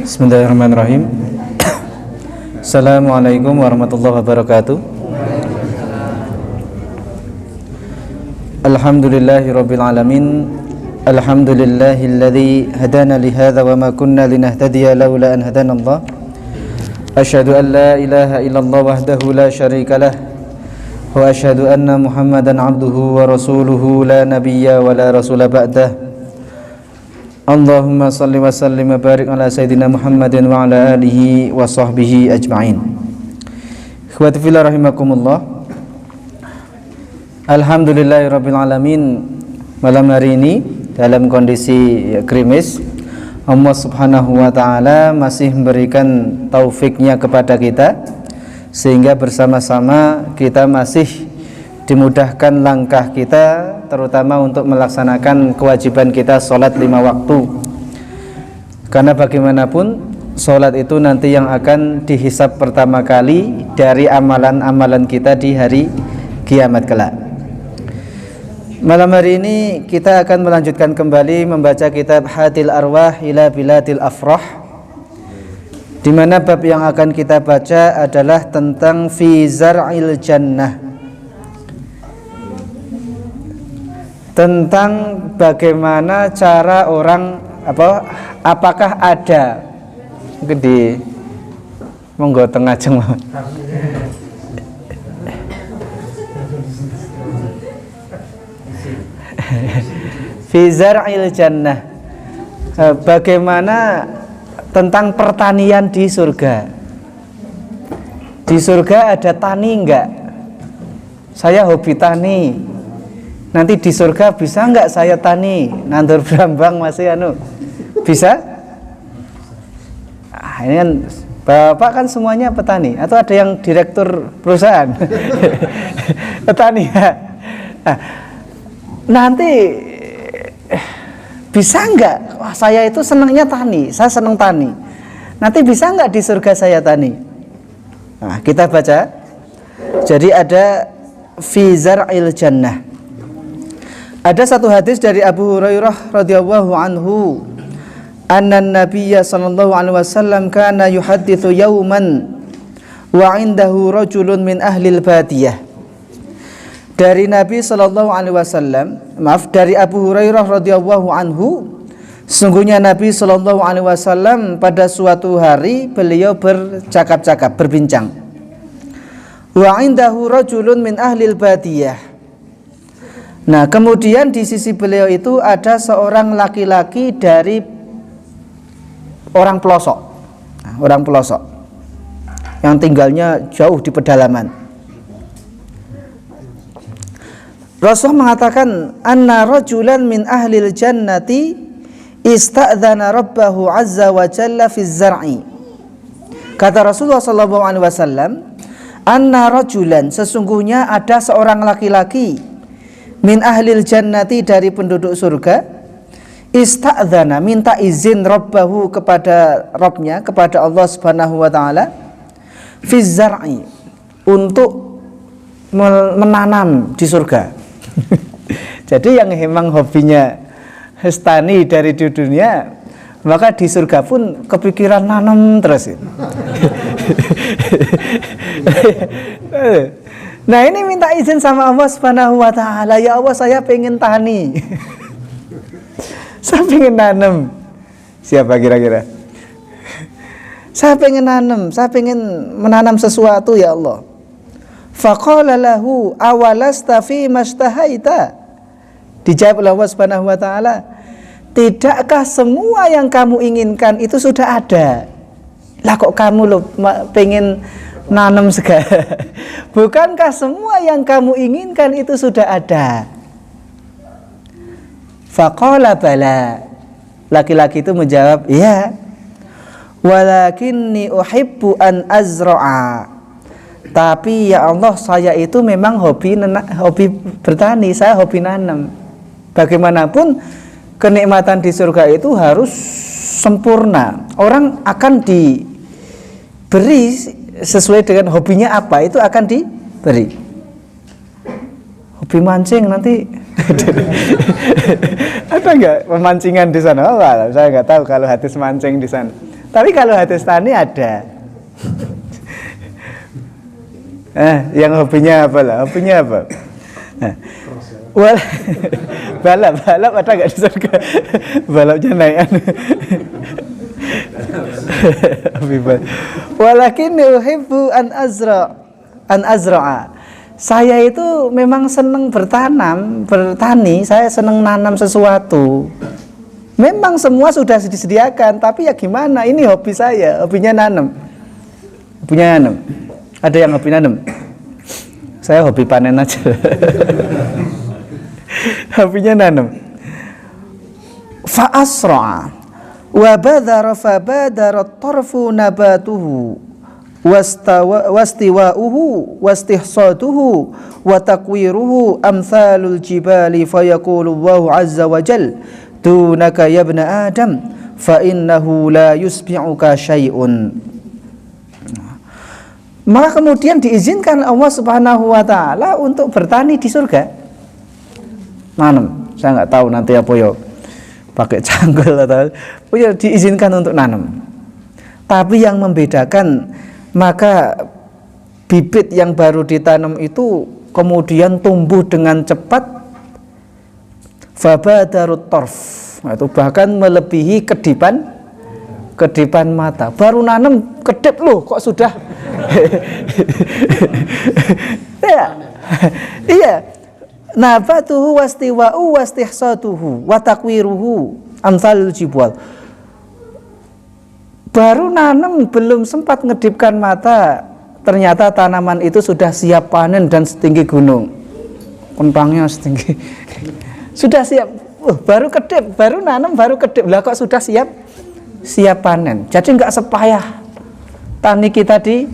Bismillahirrahmanirrahim. Assalamualaikum warahmatullahi wabarakatuh. Alhamdulillahirabbil alamin. Alhamdulillahilladzi hadana li hadza wa ma kunna linahtadiya laula an hadana Allah. Asyhadu an la ilaha illallah wahdahu la syarika lah wa asyhadu anna Muhammadan abduhu wa rasuluhu la nabiyya wa la rasula ba'dah. Allahumma salli wa sallim wa barik ala sayyidina Muhammadin wa ala alihi wa sahbihi ajma'in. Ikhwati fillah rahimakumullah. Alhamdulillahirabbil alamin. Malam hari ini dalam kondisi krimis, Allah Subhanahu wa taala masih memberikan taufiknya kepada kita sehingga bersama-sama kita masih dimudahkan langkah kita, terutama untuk melaksanakan kewajiban kita sholat 5 waktu. Karena bagaimanapun sholat itu nanti yang akan dihisab pertama kali dari amalan-amalan kita di hari kiamat kelak. Malam hari ini kita akan melanjutkan kembali membaca kitab Hadil Arwah ila Biladil Afrah, di mana bab yang akan kita baca adalah tentang fi zar'il jannah, tentang bagaimana cara orang apakah ada mungkin di monggo tengah jeng fi zar'il jannah, bagaimana tentang pertanian di surga. Di surga ada tani enggak? Saya hobi tani. Nanti di surga bisa enggak saya tani? Nandur brambang masih bisa? Ini kan Bapak kan semuanya petani, atau ada yang direktur perusahaan? Petani ya. Nanti bisa enggak? Wah, saya itu senangnya tani, saya senang tani. Nanti bisa enggak di surga saya tani? Nah, kita baca. Jadi ada fi zar'il jannah. Ada satu hadis dari Abu Hurairah radhiyallahu anhu, anna nabiyya sallallahu alaihi wasallam kana yuhadditsu yauman wa indahu rajulun min ahli al-badiyah. Dari Nabi sallallahu alaihi wasallam, dari Abu Hurairah radhiyallahu anhu, sungguhnya Nabi sallallahu alaihi wasallam pada suatu hari beliau bercakap-cakap, berbincang. Wa indahu rajulun min ahli al-badiyah. Nah, kemudian di sisi beliau itu ada seorang laki-laki dari orang pelosok. Nah, orang pelosok yang tinggalnya jauh di pedalaman. Rasulullah mengatakan, anna rajulan min ahlil jannati ista'dzana rabbahu azza wa jalla fi zar'i. Kata Rasulullah sallallahu alaihi wasallam, anna rajulan, sesungguhnya ada seorang laki-laki min ahlil jannati, dari penduduk surga, ista'dzana, minta izin rabbahu, kepada Rabbnya, kepada Allah Subhanahu wa taala, fi zar'i, untuk menanam di surga. Jadi yang memang hobinya tani dari di dunia, maka di surga pun kepikiran nanam terus. Nah, ini minta izin sama Allah Subhanahu wa taala, ya Allah saya pengen tani. Saya pengen nanam. Siapa kira-kira? Saya pengen nanam, saya pengen menanam sesuatu ya Allah. Faqala lahu awalasta fi mastahaita. Dijawab oleh Allah Subhanahu wa taala, tidakkah semua yang kamu inginkan itu sudah ada? Lah kok kamu pengen nanam segala? Bukankah semua yang kamu inginkan itu sudah ada? Faqala bala. Laki-laki itu menjawab, ya. Walakinni uhibbu an azra'a. Tapi ya Allah, saya itu memang hobi bertani, saya hobi nanam. Bagaimanapun kenikmatan di surga itu harus sempurna. Orang akan diberi sesuai dengan hobinya apa, itu akan diberi. Hobi mancing nanti ada nggak pemancingan di sana? Oh, saya nggak tahu kalau hadis mancing di sana. Tapi kalau hadis tani ada. Yang hobinya apa lah? Hobinya apa? Balap ada nggak di surga? Balapnya naik. Walakin uhibbu an azra'a. Saya itu memang senang bertani, saya senang nanam sesuatu. Memang semua sudah disediakan, tapi ya gimana? Ini hobi saya, hobinya nanam. Ada yang hobi nanam? Saya hobi panen aja. Hobinya nanam. Fa asra'a wa badara fa badara tarfu nabatuhu wastiwa'uhu wastihsaduhu wa takwiruhu amsalul jibali fayaqulu Allahu azza wa jal dunaka ya ibna adam fa innahu la yusbi'uka syai'un. Maka kemudian diizinkan Allah Subhanahu wa taala untuk bertani di surga. Nanam, saya nggak tahu nanti apa ya, pakai cangkul atau ya, diizinkan untuk nanam. Tapi yang membedakan, maka bibit yang baru ditanam itu kemudian tumbuh dengan cepat, fabadarut torf, itu bahkan melebihi kedipan mata. Baru nanam kedip loh, kok sudah iya. Nabatuhu wastiwa'u wastihsaduhu wa takwiruhu amsalul jibal. Baru nanam belum sempat ngedipkan mata, ternyata tanaman itu sudah siap panen dan setinggi gunung. Kentangnya setinggi sudah siap. Baru kedip, baru nanam, baru kedip. Lah kok sudah siap panen. Jadi nggak sepayah tani kita di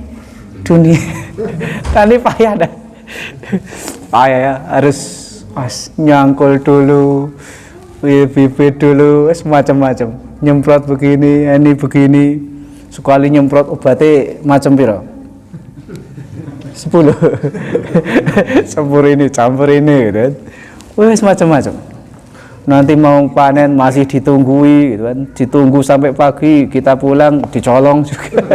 dunia. Tani payah dah. Payah ya, harus nyangkul dulu, bibit dulu, macam-macam. Nyemprot begini, ini begini. Sekali nyemprot obatnya macam piro? 10. Campur ini gitu kan. Wes macam-macam. Nanti mau panen masih ditunggui gitu kan. Ditunggu sampai pagi, kita pulang dicolong juga.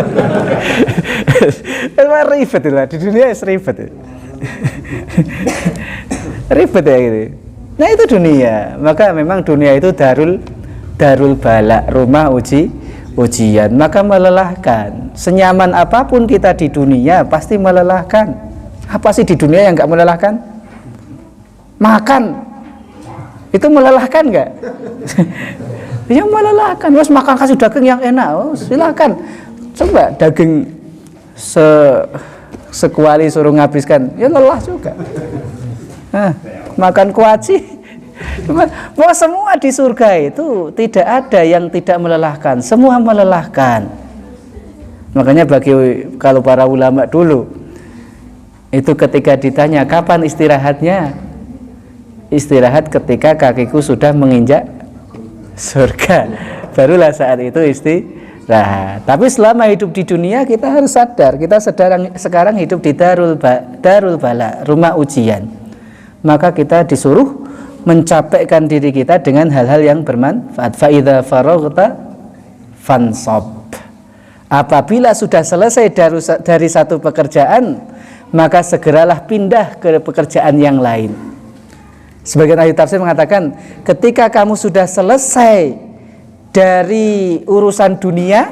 Ribet lah, di dunia ribet. Ribet ya gitu. Nah itu dunia. Maka memang dunia itu darul bala, rumah ujian. Maka melelahkan. Senyaman apapun kita di dunia pasti melelahkan. Apa sih di dunia yang nggak melelahkan? Makan itu melelahkan nggak? Yang melelahkan. Wes makan kasih daging yang enak, silakan. Coba daging sekuali suruh nghabiskan, ya lelah juga. Makan kuaci. Bahwa semua di surga itu tidak ada yang tidak melelahkan, semua melelahkan. Makanya kalau para ulama dulu itu ketika ditanya kapan istirahatnya, istirahat ketika kakiku sudah menginjak surga, barulah saat itu istirahat. Tapi selama hidup di dunia kita harus sadar, kita sekarang hidup di darul bala, rumah ujian. Maka kita disuruh mencapekkan diri kita dengan hal-hal yang bermanfaat. Fa idza faraghta fansab. Apabila sudah selesai dari satu pekerjaan, maka segeralah pindah ke pekerjaan yang lain. Sebagian ahli tafsir mengatakan, ketika kamu sudah selesai dari urusan dunia,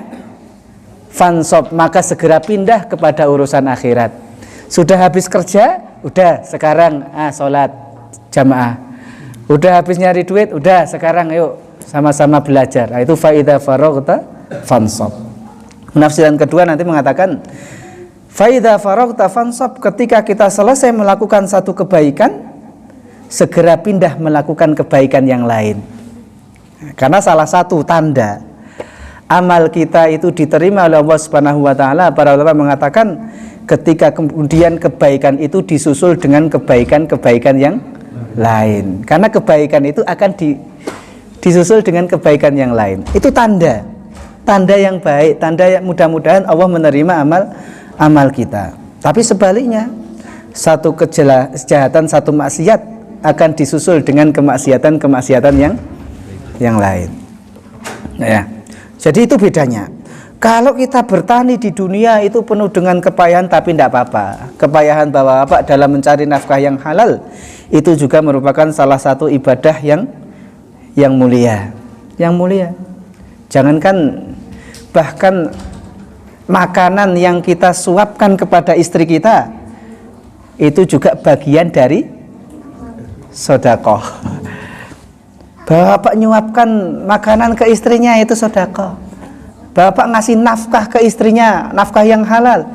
fansab, maka segera pindah kepada urusan akhirat. Sudah habis kerja, udah sekarang sholat jamaah. Udah habis nyari duit, udah sekarang yuk sama-sama belajar. Nah, itu faida faraghta fansab. Penafsiran kedua nanti mengatakan faida faraghta fansab, ketika kita selesai melakukan satu kebaikan, segera pindah melakukan kebaikan yang lain. Karena salah satu tanda amal kita itu diterima oleh Allah Subhanahu wa taala, para ulama mengatakan ketika kemudian kebaikan itu disusul dengan kebaikan-kebaikan yang lain. Karena kebaikan itu akan disusul dengan kebaikan yang lain. Itu tanda yang baik, tanda yang mudah-mudahan Allah menerima amal kita. Tapi sebaliknya, satu kejahatan, satu maksiat akan disusul dengan kemaksiatan yang lain. Ya. Jadi itu bedanya. Kalau kita bertani di dunia itu penuh dengan kepayahan, tapi tidak apa-apa. Kepayahan bapak-bapak dalam mencari nafkah yang halal itu juga merupakan salah satu ibadah yang mulia. Yang mulia. Jangankan bahkan makanan yang kita suapkan kepada istri kita itu juga bagian dari sedekah. Bapak nyuapkan makanan ke istrinya itu sedekah. Bapak ngasih nafkah ke istrinya, nafkah yang halal,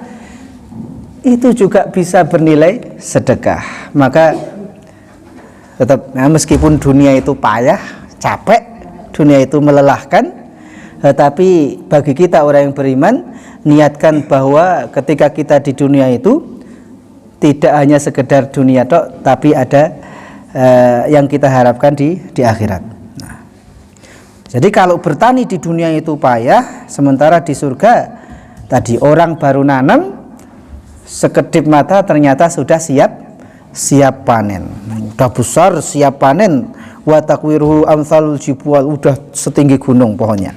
itu juga bisa bernilai sedekah. Maka tetap, meskipun dunia itu payah, capek, dunia itu melelahkan, tetapi bagi kita orang yang beriman, niatkan bahwa ketika kita di dunia itu tidak hanya sekedar dunia tok, tapi ada yang kita harapkan di akhirat. Jadi kalau bertani di dunia itu payah, sementara di surga tadi orang baru nanam, sekedip mata ternyata sudah siap panen. Udah besar siap panen, wa takwiruhu amsalul jibwal, udah setinggi gunung pohonnya.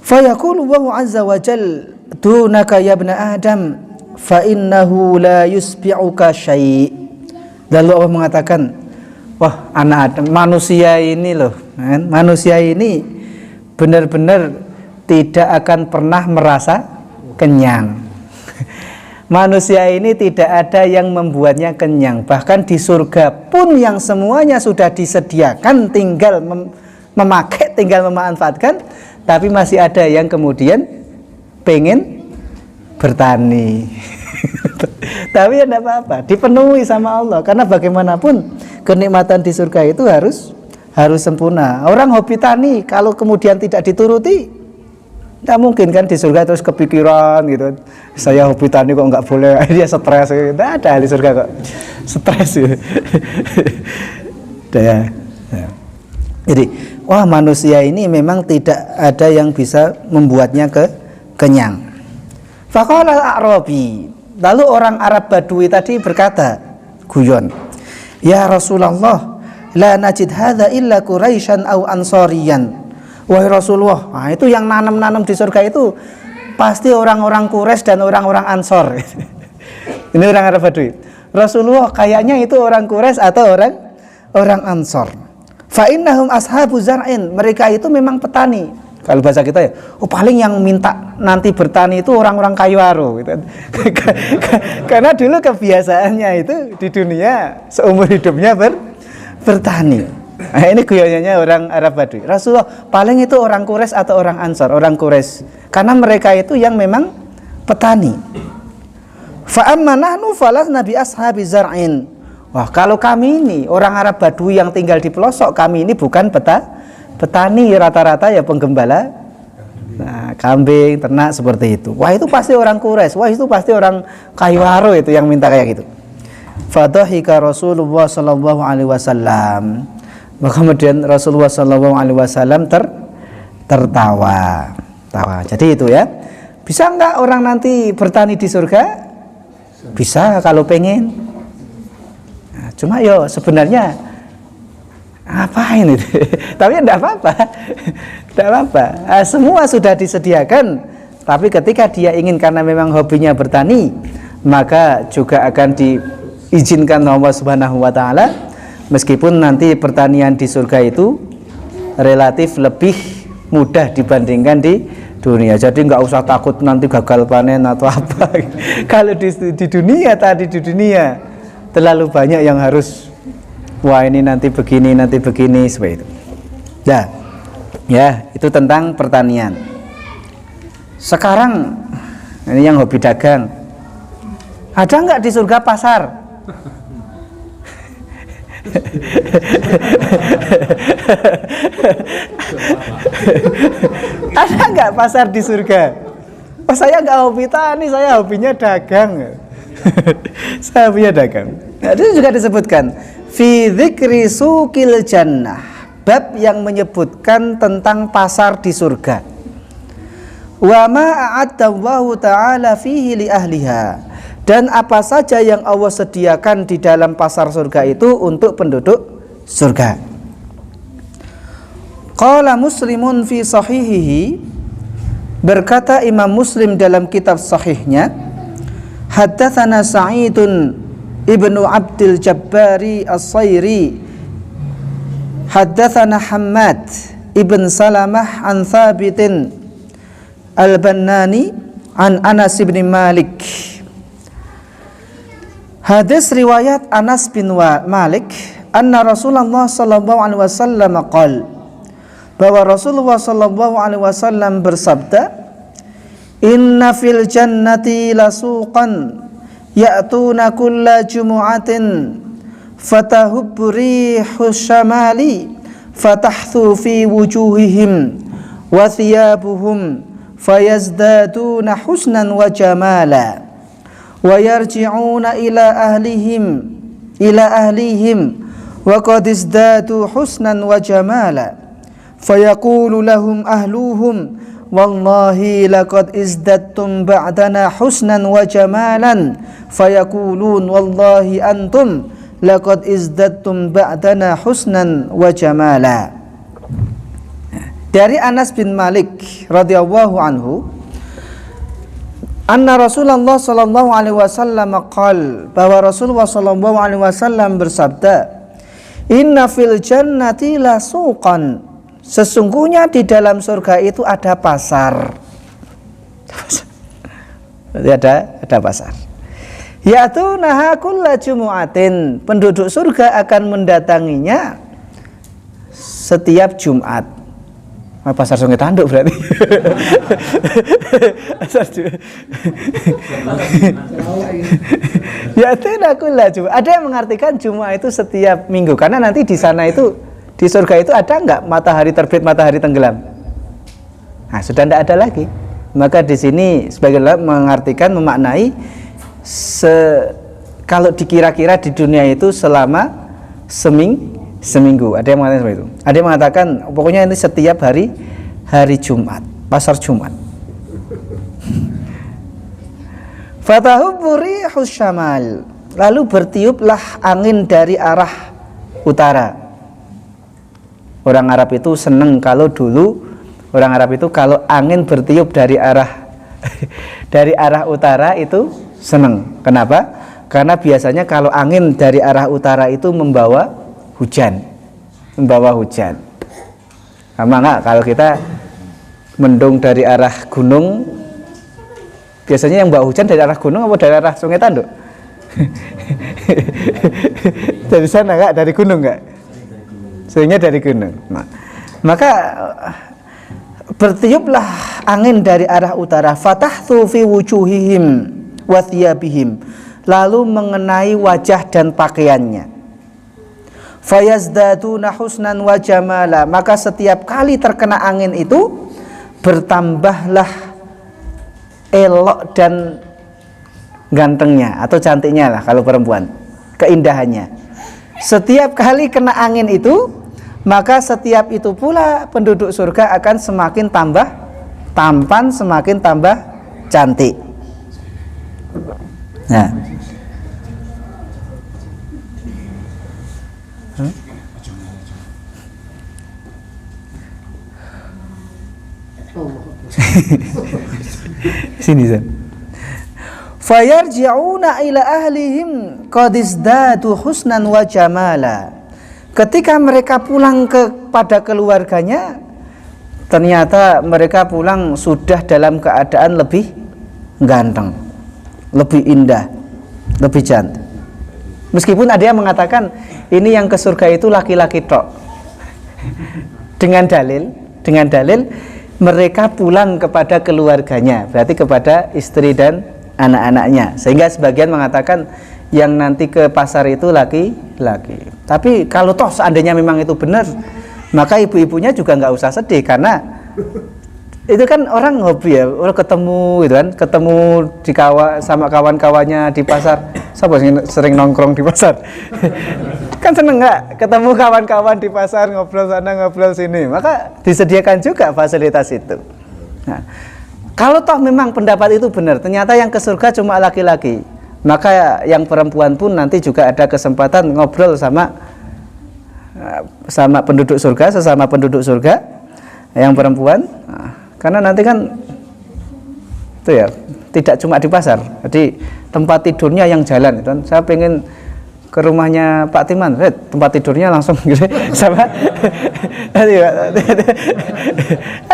Fa yaqulu wa azza wa jal dunaka ya ibna adam fa innahu la yusbi'uka syai'. Lalu Allah mengatakan, wah, anak Adam, manusia ini loh, kan? Manusia ini benar-benar tidak akan pernah merasa kenyang. Manusia ini tidak ada yang membuatnya kenyang. Bahkan di surga pun yang semuanya sudah disediakan, tinggal memakai, tinggal memanfaatkan, tapi masih ada yang kemudian pengen bertani. Tapi ya tidak apa-apa, dipenuhi sama Allah, karena bagaimanapun kenikmatan di surga itu harus sempurna. Orang hobi tani kalau kemudian tidak dituruti, tidak mungkin kan di surga terus kepikiran gitu, saya hobi tani kok nggak boleh, dia stres. Tidak ada di surga kok stres gitu. Jadi wah, manusia ini memang tidak ada yang bisa membuatnya kenyang. Faqala al-A'rabi, lalu orang Arab Badui tadi berkata, guyon, ya Rasulullah, la najid hadza illa Quraisyan au Ansariyan. Wahai Rasulullah, nah itu yang nanam-nanam di surga itu pasti orang-orang Quraisy dan orang-orang Ansor. Ini orang Arab Badui. Rasulullah, kayaknya itu orang Quraisy atau orang Ansor. Fa innahum ashabu zar'in, mereka itu memang petani. Kalau bahasa kita ya, paling yang minta nanti bertani itu orang-orang kayu aro gitu. Karena dulu kebiasaannya itu di dunia seumur hidupnya bertani. Nah, ini guyonannya orang Arab Badui. Rasulullah, paling itu orang Quraisy atau orang Ansar, orang Quraisy. Karena mereka itu yang memang petani. Fa amma nahnu falasna bi ashabi zar'in. Wah, kalau kami ini orang Arab Badui yang tinggal di pelosok, kami ini bukan petani, rata-rata ya penggembala, nah, kambing, ternak seperti itu. Wah, itu pasti orang Quraisy. Wah, itu pasti orang kayu aro itu yang minta kayak gitu. Fadhahika Rasulullah sallallahu alaihi wasallam. Maka kemudian Rasulullah sallallahu alaihi wasallam tertawa. Jadi itu ya. Bisa enggak orang nanti bertani di surga? Bisa kalau pengen. Nah, cuma yo sebenarnya ngapain itu? Tapi tidak apa-apa, tidak apa-apa. Semua sudah disediakan. Tapi ketika dia ingin karena memang hobinya bertani, maka juga akan diizinkan Allah Subhanahu Wa Taala. Meskipun nanti pertanian di surga itu relatif lebih mudah dibandingkan di dunia. Jadi nggak usah takut nanti gagal panen atau apa. Kalau di dunia terlalu banyak yang harus, wah ini nanti begini seperti itu. Nah, ya itu tentang pertanian. Sekarang ini yang hobi dagang, ada nggak di surga pasar? Ada nggak pasar di surga? Oh, saya nggak hobi tani, saya hobinya dagang. Saya hobinya dagang. Nah, itu juga disebutkan fi dzikri suqil jannah, bab yang menyebutkan tentang pasar di surga. Wa ma a'adallahu ta'ala fihi li ahliha, dan apa saja yang Allah sediakan di dalam pasar surga itu untuk penduduk surga. Qala Muslimun fi sahihihi, berkata Imam Muslim dalam kitab sahihnya, haddatsana Sa'idun ibnu Abdul Jabbari As-Sayri, haddatsana Hammad ibn Salamah an Thabitin Al-Bannani an Anas bin Malik. Hadis riwayat Anas bin Malik, anna Rasulullah sallallahu alaihi wasallam qala, bahwa Rasulullah sallallahu alaihi wasallam bersabda, inna fil jannati lasuqan ya'tuna kulla jumu'atin fatahubbu rihus syamali fatahthu fi wujuhihim wa thiyabuhum fayazdaduna husnan wa jamala wa yarji'una ila ahlihim wa qad izdadu husnan wa jamala fayaqulu lahum ahluhum wallahi laqad izdattum ba'dana husnan wa jamalan fayaqulun wallahi antum laqad izdattum ba'dana husnan wa jamala. Dari Anas bin Malik radhiyallahu anhu, anna Rasulullah sallallahu alaihi wasallam qala, bahwa Rasulullah sallallahu alaihi wasallam bersabda, inna fil jannati lasuqan, sesungguhnya di dalam surga itu ada pasar. Ada pasar. Ya'tunaha kulla jumu'atin, penduduk surga akan mendatanginya setiap Jumat. Pasar Sungai Tanduk berarti. Ya'tunaha kulla Jumat. Ada yang mengartikan Jumat itu setiap minggu, karena nanti di sana itu, di surga itu ada enggak matahari terbit, matahari tenggelam? Nah, sudah tidak ada lagi. Maka di sini sebagian mengartikan, memaknai kalau dikira-kira di dunia itu selama seminggu. Ada yang mengatakan seperti itu. Ada yang mengatakan pokoknya ini setiap hari Jumat, pasar Jumat. Fatahubbu rihus syamal, lalu bertiuplah angin dari arah utara. Orang Arab itu senang kalau dulu orang Arab itu kalau angin bertiup dari arah utara itu senang. Kenapa? Karena biasanya kalau angin dari arah utara itu membawa hujan. Sama enggak kalau kita mendung dari arah gunung, biasanya yang bawa hujan dari arah gunung atau dari arah Sungai Tanduk? Dari sana enggak? Dari gunung enggak? Seringnya dari gunung. Nah, maka bertiuplah angin dari arah utara, fatahthu fi wujuhihim wa thiyabihim, lalu mengenai wajah dan pakaiannya. Fayazdaduna husnan wa jamala, maka setiap kali terkena angin itu bertambahlah elok dan gantengnya atau cantiknya lah kalau perempuan, keindahannya. Setiap kali kena angin itu, maka setiap itu pula penduduk surga akan semakin tambah tampan, semakin tambah cantik. Nah, sini Zan. Fayarji'una ila ahlihim qad izdadu husnan wa jamala. Ketika mereka pulang kepada keluarganya, ternyata mereka pulang sudah dalam keadaan lebih ganteng, lebih indah, lebih cantik. Meskipun ada yang mengatakan ini yang ke surga itu laki-laki tok. Dengan dalil mereka pulang kepada keluarganya, berarti kepada istri dan anak-anaknya. Sehingga sebagian mengatakan yang nanti ke pasar itu laki-laki. Tapi kalau toh seandainya memang itu benar, maka ibu-ibunya juga nggak usah sedih, karena itu kan orang hobi ya, orang ketemu gitu kan, ketemu di sama kawan-kawannya di pasar. Siapa sering nongkrong di pasar? Kan seneng nggak ketemu kawan-kawan di pasar, ngobrol sana ngobrol sini, maka disediakan juga fasilitas itu. Nah, kalau toh memang pendapat itu benar, ternyata yang ke surga cuma laki-laki, maka yang perempuan pun nanti juga ada kesempatan ngobrol sama penduduk surga, sesama penduduk surga, Yang perempuan, karena nanti kan itu ya tidak cuma di pasar, jadi tempat tidurnya yang jalan itu. Saya pengen ke rumahnya Pak Timan, tempat tidurnya langsung gitu sama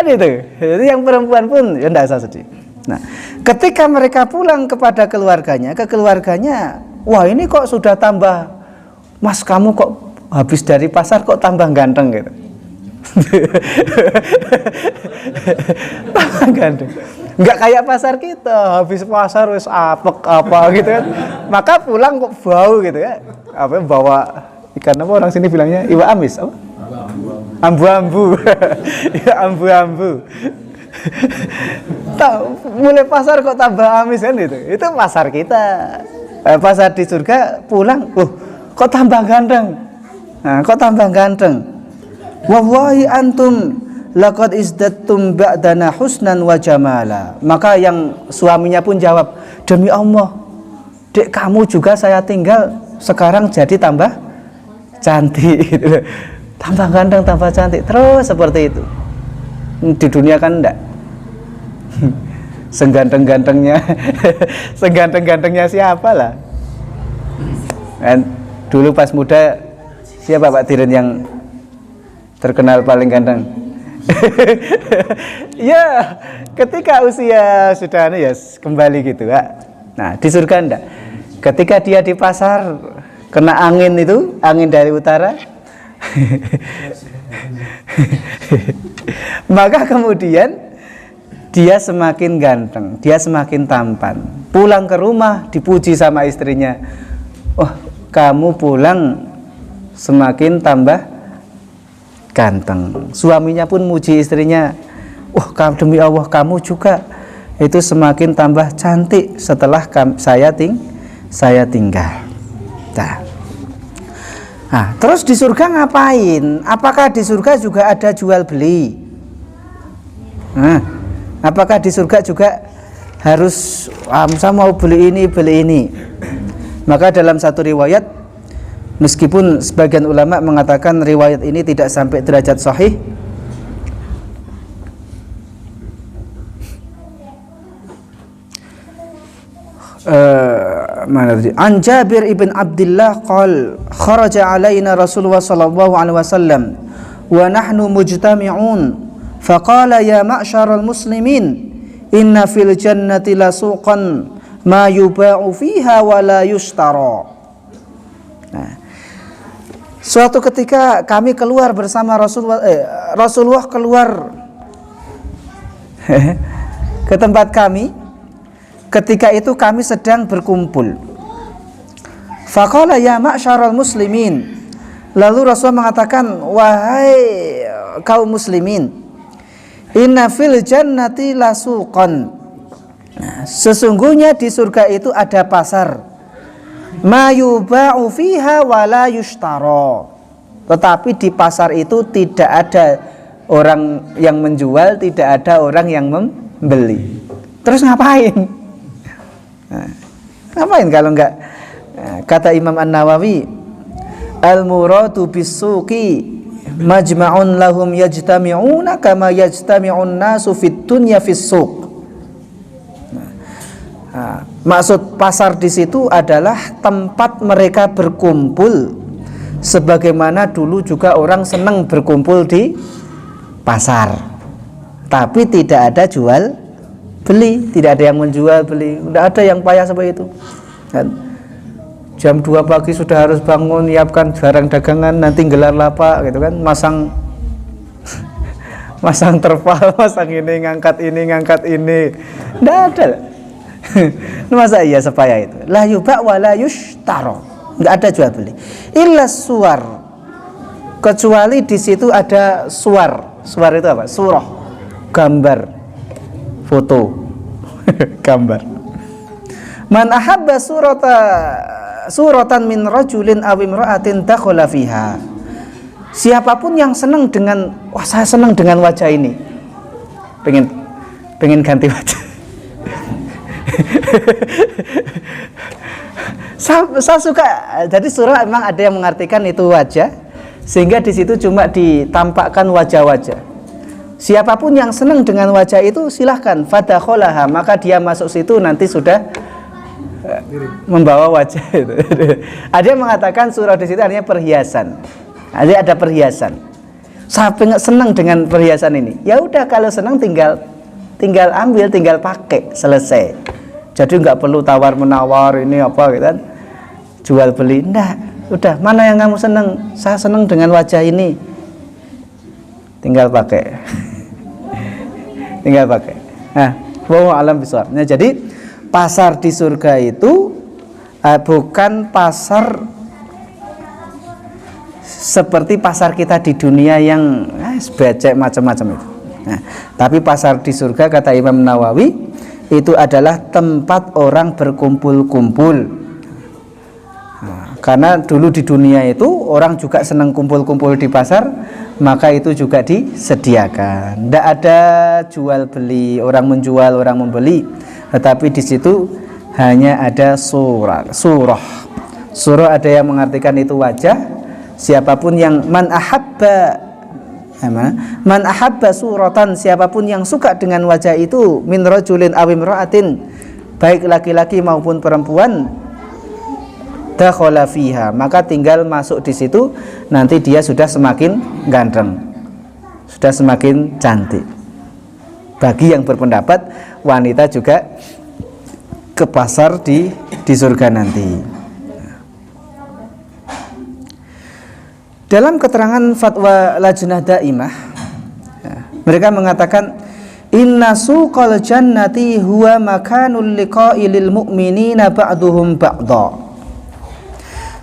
itu. Jadi yang perempuan pun ya tidak usah sedih. Nah, ketika mereka pulang kepada keluarganya, wah ini kok sudah tambah, Mas kamu kok habis dari pasar kok tambah ganteng gitu. Tambah ganteng. Nggak kayak pasar kita, habis pasar wis apek apa gitu kan. Maka pulang kok bau gitu ya. Apa bawa ikan apa orang sini bilangnya iwa amis apa? Ambu-ambu. Ya ambu-ambu. Mulai pasar kok tambah amis kan itu. Itu pasar kita. Pasar di surga pulang, kok tambah ganteng. Nah, kok tambah ganteng. Wallahi antum laqad izdattum ba'dana husnan wa jamala. Maka yang suaminya pun jawab, demi Allah, dek kamu juga saya tinggal sekarang jadi tambah cantik gitu. Tambah ganteng, tambah cantik, terus seperti itu. Di dunia kan enggak. Seganteng-gantengnya seganteng-gantengnya siapa lah. Dan dulu pas muda siapa Pak Diren yang terkenal paling ganteng? Ya, ketika usia sudah ya kembali gitu, Pak. Nah, di surga enggak. Ketika dia di pasar kena angin itu, angin dari utara. Maka kemudian dia semakin ganteng, dia semakin tampan. Pulang ke rumah dipuji sama istrinya. Oh, kamu pulang semakin tambah ganteng. Suaminya pun muji istrinya. Wah, demi Allah kamu juga itu semakin tambah cantik setelah saya tinggal. Nah, terus di surga ngapain? Apakah di surga juga ada jual beli? Nah, apakah di surga juga harus saya mau beli ini? Maka dalam satu riwayat, meskipun sebagian ulama mengatakan riwayat ini tidak sampai derajat sahih, An Jabir ibn Abdullah qal kharaja alaina Rasulullah sallallahu alaihi wasallam wa nahnu mujtami'un faqala ya ma'syaral muslimin inna fil jannati lasuqan ma yuba'u fiha wa la yushtara. Nah, suatu ketika kami keluar bersama Rasulullah keluar ke tempat kami. Ketika itu kami sedang berkumpul. Faqala ya ma'syaral muslimin. Lalu Rasulullah mengatakan, wahai kaum muslimin, inna fil jannati lasuqan. Nah, sesungguhnya di surga itu ada pasar. Ma yuba'u fiha wa la yushtara. Tetapi di pasar itu tidak ada orang yang menjual, tidak ada orang yang membeli. Terus ngapain? Nah, ngapain kalau enggak? Nah, kata Imam An-Nawawi, al-muradu bis-suqi majma'un lahum yajtami'una kama yajtami'un nasu fid dunya fis-suq. Nah, maksud pasar di situ adalah tempat mereka berkumpul, sebagaimana dulu juga orang senang berkumpul di pasar, tapi tidak ada jual beli, tidak ada yang menjual beli, tidak ada yang payah seperti itu kan. Jam 2 pagi sudah harus bangun, nyiapkan barang dagangan, nanti gelar lapak gitu kan, masang terpal, masang ini, ngangkat ini, tidak ada. Masa iya sepaya itu? La yuba' wa la yushtara, nggak ada jual beli. Illa suwar, kecuali di situ ada suwar. Suwar itu apa? Surah, gambar, foto, gambar. Man ahabba suratan min rajulin aw imra'atin dakhala fiha. Siapapun yang senang dengan, wah saya senang dengan wajah ini, pengen ganti wajah. Saya suka. Jadi surah memang ada yang mengartikan itu wajah, sehingga di situ cuma ditampakkan wajah-wajah. Siapapun yang senang dengan wajah itu silahkan fadakholaha, maka dia masuk situ nanti sudah membawa wajah itu. Ada yang mengatakan surah di situ artinya perhiasan. Ada perhiasan. Saya senang dengan perhiasan ini. Ya udah, kalau senang tinggal ambil, tinggal pakai, selesai. Jadi nggak perlu tawar menawar ini apa gitu kan, jual beli. Enggak, udah, mana yang kamu senang? Saya senang dengan wajah ini. Tinggal pakai. Tinggal pakai. Nah, wallahu alam bishawab. Nah, jadi pasar di surga itu bukan pasar seperti pasar kita di dunia yang becek macam-macam itu. Nah, tapi pasar di surga kata Imam Nawawi itu adalah tempat orang berkumpul-kumpul. Nah, karena dulu di dunia itu orang juga senang kumpul-kumpul di pasar, maka itu juga disediakan. Tidak ada jual beli, orang menjual, orang membeli, tetapi di situ hanya ada surah. Surah ada yang mengartikan itu wajah. Siapapun yang man ahabba suratan, siapapun yang suka dengan wajah itu, min rajulin aw imra'atin, baik laki-laki maupun perempuan, dakhala fiha, maka tinggal masuk di situ, nanti dia sudah semakin ganteng, sudah semakin cantik. Bagi yang berpendapat wanita juga ke pasar di surga nanti. Dalam keterangan fatwa Lajnah Daimah, mereka mengatakan inna suqal jannati huwa makanul liqa'i lil mu'minina ba'duhum ba'dha.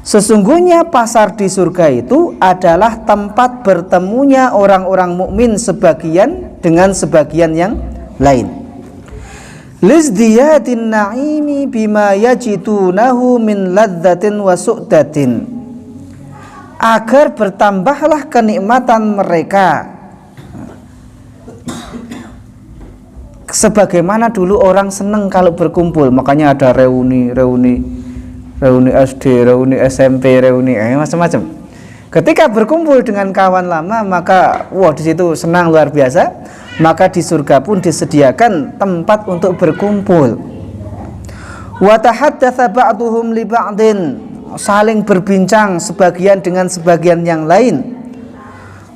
Sesungguhnya pasar di surga itu adalah tempat bertemunya orang-orang mukmin sebagian dengan sebagian yang lain. Lizdiyadin na'imi bima yajidunahu min ladzatin wa su'datin, agar bertambahlah kenikmatan mereka sebagaimana dulu orang senang kalau berkumpul, makanya ada reuni SD, reuni SMP, reuni macam-macam. Ketika berkumpul dengan kawan lama, maka di situ senang luar biasa. Maka di surga pun disediakan tempat untuk berkumpul. Wa tahaddatsa ba'duhum li ba'din, saling berbincang sebagian dengan sebagian yang lain.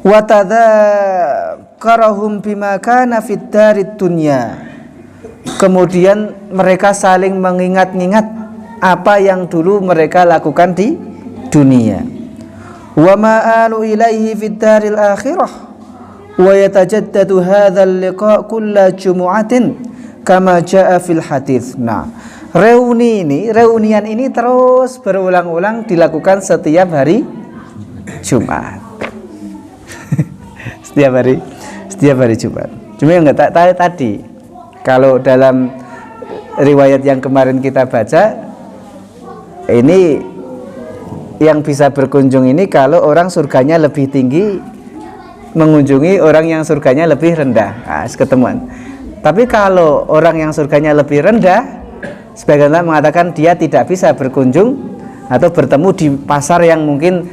Wa tadzakarahum bima kana fid darid dunya, kemudian mereka saling mengingat-ingat apa yang dulu mereka lakukan di dunia. Wa ma'alu ilaihi fid daril akhirah wa yatajaddadu hadzal liqa' kulla jumu'atin kama jaa fil hadits. Nah, reunian ini terus berulang-ulang dilakukan setiap hari Jumat. setiap hari Jumat. Cuma yang enggak tahu tadi, kalau dalam riwayat yang kemarin kita baca, ini yang bisa berkunjung ini kalau orang surganya lebih tinggi mengunjungi orang yang surganya lebih rendah, ketemuan. Tapi kalau orang yang surganya lebih rendah, sebagian orang mengatakan dia tidak bisa berkunjung atau bertemu di pasar yang mungkin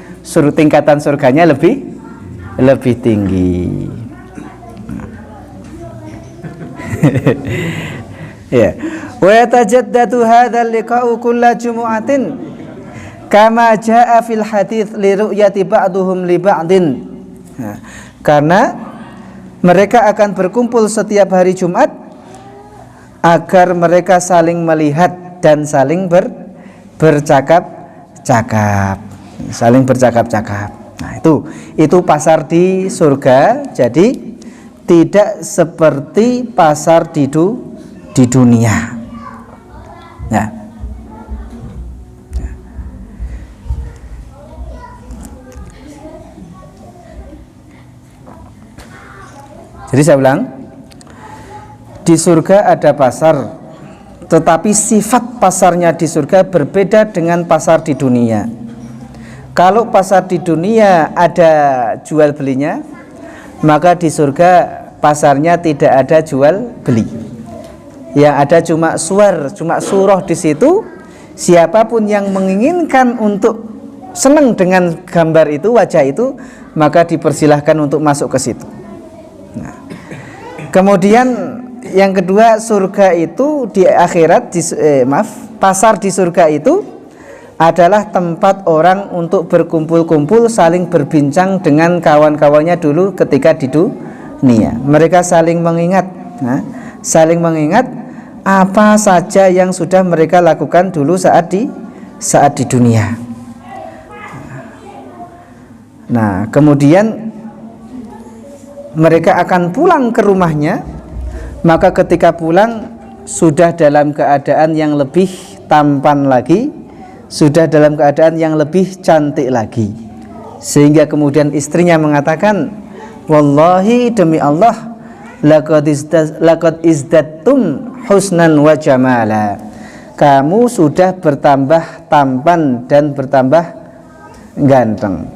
tingkatan surganya lebih tinggi. Ya. Wa yatajaddadu hadzal liqa'u kulla jumu'atin kama jaa fil hadits li ru'yati ba'duhum li ba'din. Karena mereka akan berkumpul setiap hari Jumat agar mereka saling melihat dan saling bercakap-cakap. Nah, itu pasar di surga. Jadi tidak seperti pasar di dunia. Nah, jadi saya ulang, di surga ada pasar, tetapi sifat pasarnya di surga berbeda dengan pasar di dunia. Kalau pasar di dunia ada jual belinya, maka di surga pasarnya tidak ada jual beli. Yang ada cuma surah di situ. Siapapun yang menginginkan untuk senang dengan gambar itu, wajah itu, maka dipersilahkan untuk masuk ke situ. Nah, Kemudian yang kedua, surga itu di akhirat pasar di surga itu adalah tempat orang untuk berkumpul-kumpul, saling berbincang dengan kawan-kawannya dulu ketika di dunia. Mereka saling mengingat, saling mengingat apa saja yang sudah mereka lakukan dulu saat di dunia. Nah, kemudian mereka akan pulang ke rumahnya, maka ketika pulang sudah dalam keadaan yang lebih tampan lagi, sudah dalam keadaan yang lebih cantik lagi, sehingga kemudian istrinya mengatakan, wallahi demi Allah, laqad izdattum husnan wa jamala, kamu sudah bertambah tampan dan bertambah ganteng.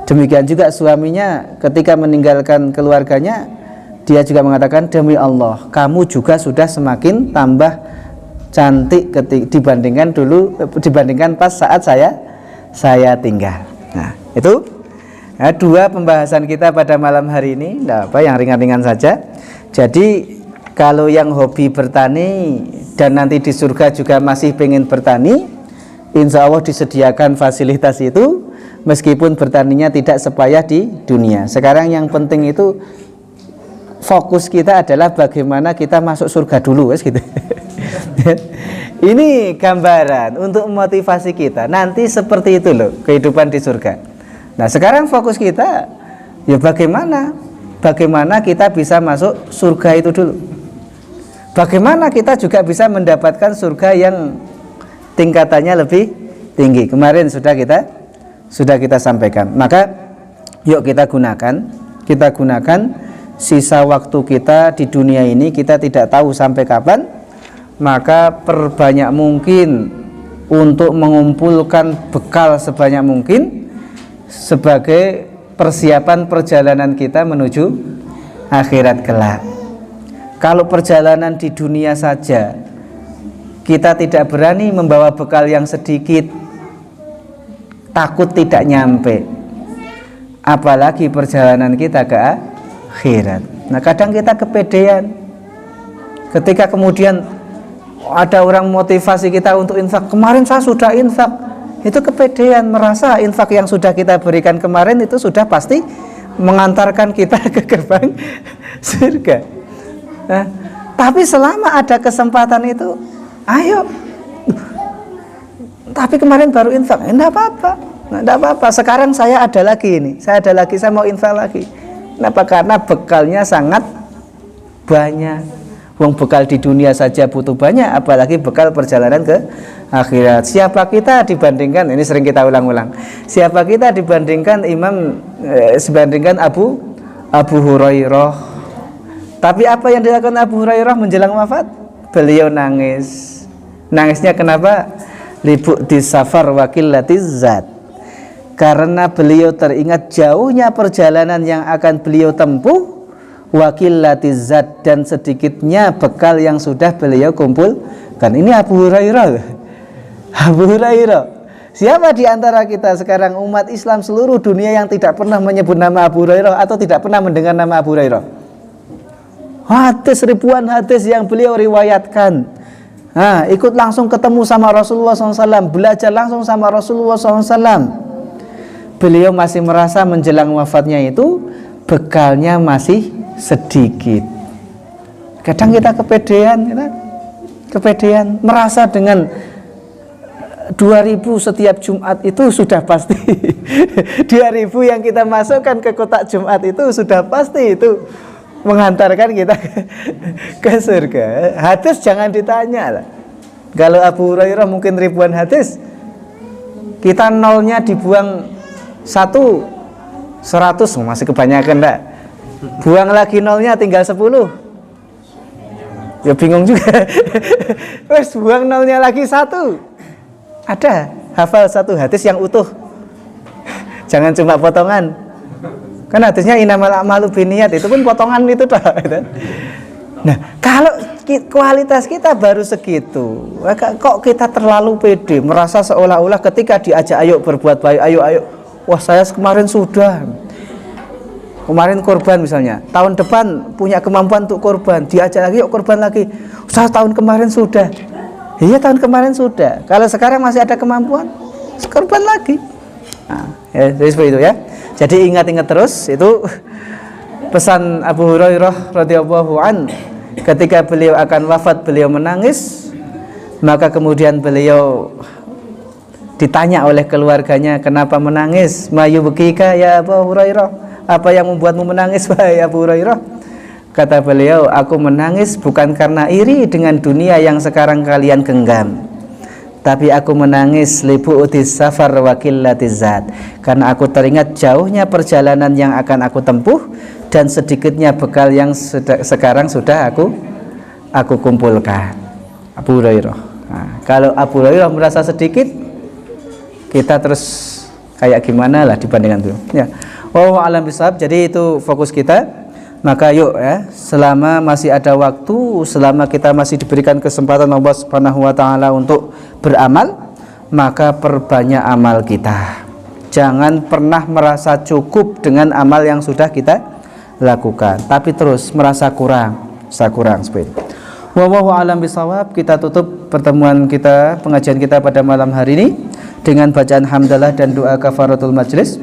Demikian juga suaminya ketika meninggalkan keluarganya, dia juga mengatakan, demi Allah, kamu juga sudah semakin tambah cantik dibandingkan pas saat saya tinggal. Nah, itu dua pembahasan kita pada malam hari ini. Nah, yang ringan-ringan saja. Jadi kalau yang hobi bertani dan nanti di surga juga masih pengen bertani, insya Allah disediakan fasilitas itu, meskipun bertaninya tidak sepayah di dunia. Sekarang yang penting itu fokus kita adalah bagaimana kita masuk surga dulu, gitu. Ini gambaran untuk memotivasi kita nanti seperti itu loh kehidupan di surga. Nah, sekarang fokus kita ya bagaimana kita bisa masuk surga itu dulu. Bagaimana kita juga bisa mendapatkan surga yang tingkatannya lebih tinggi. Kemarin sudah kita sampaikan. Maka yuk kita gunakan sisa waktu kita di dunia ini, kita tidak tahu sampai kapan, maka perbanyak mungkin untuk mengumpulkan bekal sebanyak mungkin sebagai persiapan perjalanan kita menuju akhirat kelak. Kalau perjalanan di dunia saja kita tidak berani membawa bekal yang sedikit, takut tidak nyampe, apalagi perjalanan kita ke akhirat. Nah, kadang kita kepedean ketika kemudian ada orang motivasi kita untuk infak. Kemarin saya sudah infak, itu kepedean, merasa infak yang sudah kita berikan kemarin itu sudah pasti mengantarkan kita ke gerbang surga. Nah, tapi selama ada kesempatan itu, ayo. Tapi kemarin baru infak, enggak apa-apa. Sekarang saya ada lagi, saya mau infak lagi. Kenapa? Karena bekalnya sangat banyak. Wong bekal di dunia saja butuh banyak, apalagi bekal perjalanan ke akhirat. Siapa kita dibandingkan, ini sering kita ulang-ulang, siapa kita dibandingkan Abu Hurairah. Tapi apa yang dilakukan Abu Hurairah menjelang wafat? Beliau nangis. Nangisnya kenapa? Libuk di safar wakillatiz zat, karena beliau teringat jauhnya perjalanan yang akan beliau tempuh, wakillatiz zat, dan sedikitnya bekal yang sudah beliau kumpulkan. Ini Abu Hurairah. Siapa di antara kita sekarang umat Islam seluruh dunia yang tidak pernah menyebut nama Abu Hurairah atau tidak pernah mendengar nama Abu Hurairah? Ribuan hadis yang beliau riwayatkan. Ikut langsung ketemu sama Rasulullah SAW, belajar langsung sama Rasulullah SAW. Beliau masih merasa menjelang wafatnya itu bekalnya masih sedikit. Kadang kita kepedean, merasa dengan 2.000 setiap Jumat itu sudah pasti 2.000 yang kita masukkan ke kotak Jumat itu sudah pasti itu menghantarkan kita ke surga. Hadis jangan ditanya lah. Kalau Abu Hurairah mungkin ribuan hadis, kita nolnya dibuang 100 masih kebanyakan enggak? Buang lagi nolnya tinggal 10, ya bingung juga. Terus buang nolnya lagi 1, ada hafal 1 hadis yang utuh, jangan cuma potongan. Kan hadisnya innamal a'malu binniyat, itu pun potongan itu toh. Nah, kalau kualitas kita baru segitu, kok kita terlalu pede, merasa seolah-olah ketika diajak ayo berbuat baik, ayo, wah saya kemarin sudah. kemarin korban misalnya, tahun depan punya kemampuan untuk korban, diajak lagi yuk korban lagi. Ustaz, tahun kemarin sudah. Iya, tahun kemarin sudah. Kalau sekarang masih ada kemampuan, korban lagi. Nah, ya, jadi seperti itu ya. Jadi ingat-ingat terus, itu pesan Abu Hurairah radhiyallahu an. Ketika beliau akan wafat, beliau menangis. Maka kemudian beliau ditanya oleh keluarganya, kenapa menangis? Mayubkika ya Abu Hurairah, apa yang membuatmu menangis wahai Abu Hurairah? Kata beliau, aku menangis bukan karena iri dengan dunia yang sekarang kalian genggam, tapi aku menangis libu'utis safar wa qillatiz zat, karena aku teringat jauhnya perjalanan yang akan aku tempuh dan sedikitnya bekal yang sekarang sudah aku kumpulkan. Abu Hurairah. Nah, kalau Abu Hurairah merasa sedikit, kita terus kayak gimana lah dibandingkan itu ya. Wallahu a'lam bishawab. Jadi itu fokus kita. Maka yuk ya, selama masih ada waktu, selama kita masih diberikan kesempatan Allah Subhanahu wa taala untuk beramal, maka perbanyak amal kita. Jangan pernah merasa cukup dengan amal yang sudah kita lakukan, tapi terus merasa kurang seperti itu. Wallahu a'lam bishawab. Kita tutup pertemuan kita, pengajian kita pada malam hari ini dengan bacaan hamdalah dan doa kafaratul majlis.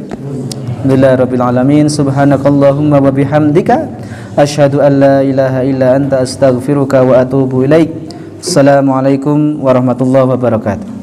Alhamdulillah rabbil alamin. Subhanakallahumma wa bihamdika asyhadu an la ilaha illa anta astaghfiruka wa atubu ilaik. Assalamualaikum warahmatullahi wabarakatuh.